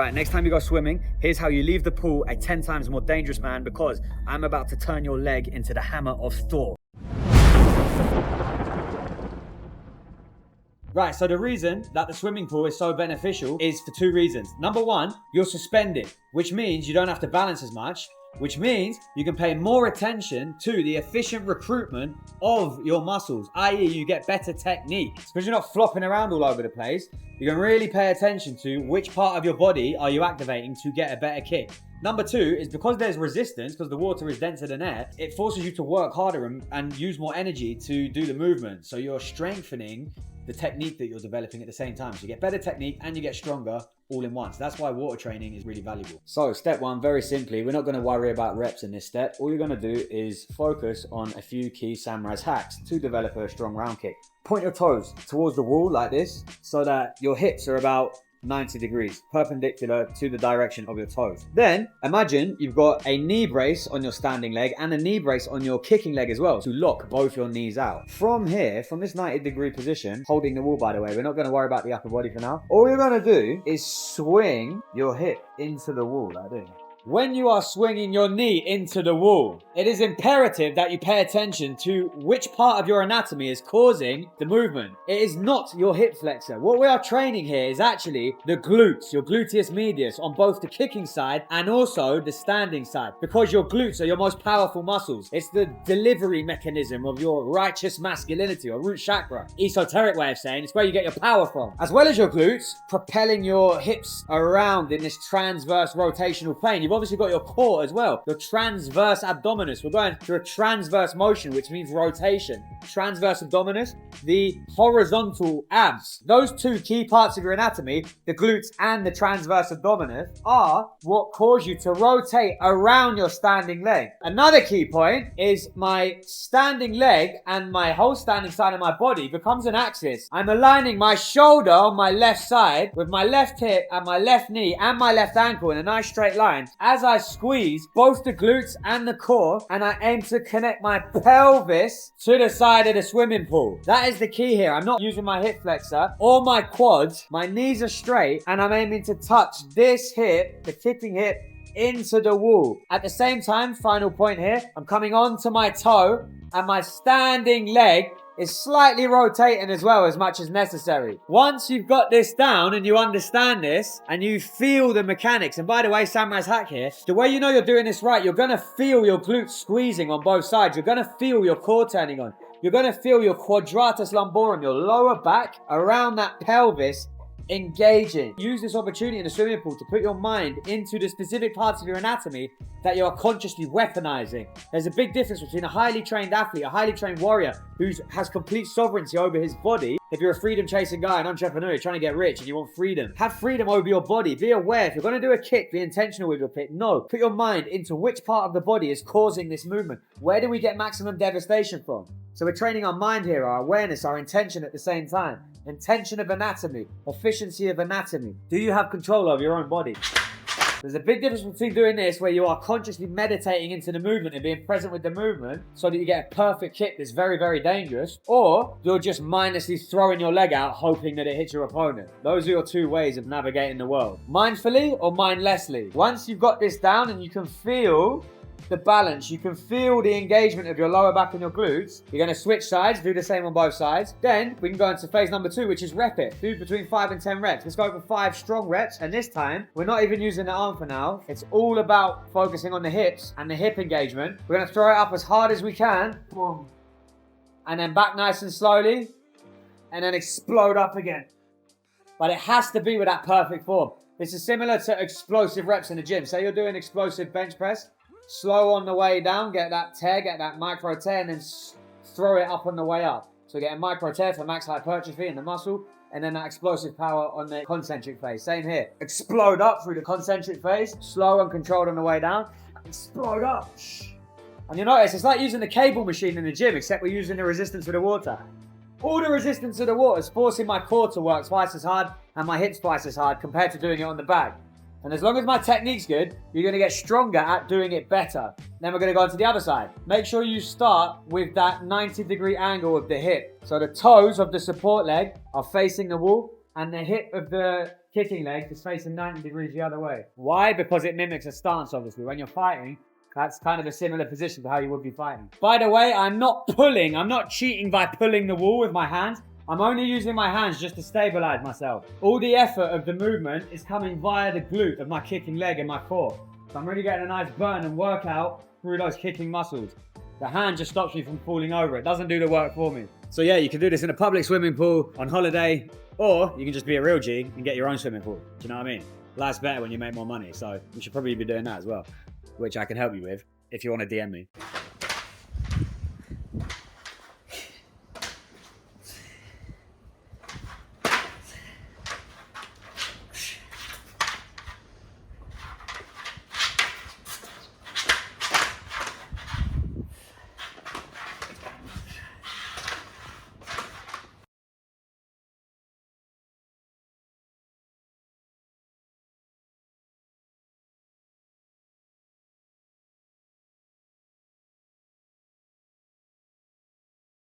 Right, next time you go swimming, here's how you leave the pool a 10 times more dangerous man, because I'm about to turn your leg into the hammer of Thor. Right, so the reason that the swimming pool is so beneficial is for two reasons. Number one, you're suspended, which means you don't have to balance as much, which means you can pay more attention to the efficient recruitment of your muscles, i.e. you get better technique. Because you're not flopping around all over the place, you can really pay attention to which part of your body are you activating to get a better kick. Number two is because there's resistance, because the water is denser than air, it forces you to work harder and use more energy to do the movement. So you're strengthening the technique that you're developing at the same time. So you get better technique and you get stronger all in once. That's why water training is really valuable. So step one, very simply, we're not going to worry about reps in this step. All you're going to do is focus on a few key SamRaz hacks to develop a strong round kick. Point your toes towards the wall like this so that your hips are about 90 degrees, perpendicular to the direction of your toes. Then imagine you've got a knee brace on your standing leg and a knee brace on your kicking leg as well to lock both your knees out. From here, from this 90-degree position, holding the wall by the way, we're not going to worry about the upper body for now. All you're going to do is swing your hip into the wall like this. When you are swinging your knee into the wall, it is imperative that you pay attention to which part of your anatomy is causing the movement. It is not your hip flexor. What we are training here is actually the glutes, your gluteus medius, on both the kicking side and also the standing side, because your glutes are your most powerful muscles. It's the delivery mechanism of your righteous masculinity or root chakra. Esoteric way of saying it's where you get your power from. As well as your glutes, propelling your hips around in this transverse rotational plane. You've obviously got your core as well, your transverse abdominis. We're going through a transverse motion, which means rotation. Transverse abdominis, the horizontal abs. Those two key parts of your anatomy, the glutes and the transverse abdominis, are what cause you to rotate around your standing leg. Another key point is my standing leg and my whole standing side of my body becomes an axis. I'm aligning my shoulder on my left side with my left hip and my left knee and my left ankle in a nice straight line as I squeeze both the glutes and the core, and I aim to connect my pelvis to the side of the swimming pool. That is the key here. I'm not using my hip flexor or my quads. My knees are straight and I'm aiming to touch this hip, the kicking hip, into the wall. At the same time, final point here, I'm coming onto my toe and my standing leg is slightly rotating as well, as much as necessary. Once you've got this down and you understand this and you feel the mechanics, and by the way, SamRaz hack here, the way you know you're doing this right, you're gonna feel your glutes squeezing on both sides. You're gonna feel your core turning on. You're gonna feel your quadratus lumborum, your lower back around that pelvis engaging. Use this opportunity in the swimming pool to put your mind into the specific parts of your anatomy that you are consciously weaponizing. There's a big difference between a highly trained athlete, a highly trained warrior who has complete sovereignty over his body. If you're a freedom chasing guy, an entrepreneur, you're trying to get rich and you want freedom, have freedom over your body. Be aware. If you're going to do a kick, be intentional with your kick. No, put your mind into which part of the body is causing this movement. Where do we get maximum devastation from? So we're training our mind here, our awareness, our intention at the same time. Intention of anatomy, efficiency of anatomy. Do you have control over your own body? There's a big difference between doing this where you are consciously meditating into the movement and being present with the movement so that you get a perfect kick that's very, very dangerous, or you're just mindlessly throwing your leg out hoping that it hits your opponent. Those are your two ways of navigating the world. Mindfully or mindlessly. Once you've got this down and you can feel the balance, you can feel the engagement of your lower back and your glutes, you're going to switch sides, do the same on both sides. Then we can go into phase number 2, which is rep it. Do between 5 and 10 reps. Let's go for 5 strong reps, and this time we're not even using the arm for now. It's all about focusing on the hips and the hip engagement. We're going to throw it up as hard as we can, boom, and then back nice and slowly, and then explode up again. But it has to be with that perfect form. This is similar to explosive reps in the gym. Say you're doing explosive bench press, slow on the way down, get that tear, get that micro tear, and then throw it up on the way up. So get a micro tear for max hypertrophy in the muscle, and then that explosive power on the concentric phase. Same here. Explode up through the concentric phase, slow and controlled on the way down. Explode up. And you notice, it's like using the cable machine in the gym, except we're using the resistance of the water. All the resistance of the water is forcing my core to work twice as hard and my hips twice as hard compared to doing it on the back. And as long as my technique's good, you're going to get stronger at doing it better. Then we're going to go on to the other side. Make sure you start with that 90-degree angle of the hip. So the toes of the support leg are facing the wall and the hip of the kicking leg is facing 90 degrees the other way. Why? Because it mimics a stance, obviously. When you're fighting, that's kind of a similar position to how you would be fighting. By the way, I'm not cheating by pulling the wall with my hands. I'm only using my hands just to stabilize myself. All the effort of the movement is coming via the glute of my kicking leg and my core. So I'm really getting a nice burn and workout through those kicking muscles. The hand just stops me from falling over. It doesn't do the work for me. So yeah, you can do this in a public swimming pool, on holiday, or you can just be a real G and get your own swimming pool. Do you know what I mean? Life's better when you make more money. So you should probably be doing that as well, which I can help you with if you want to DM me.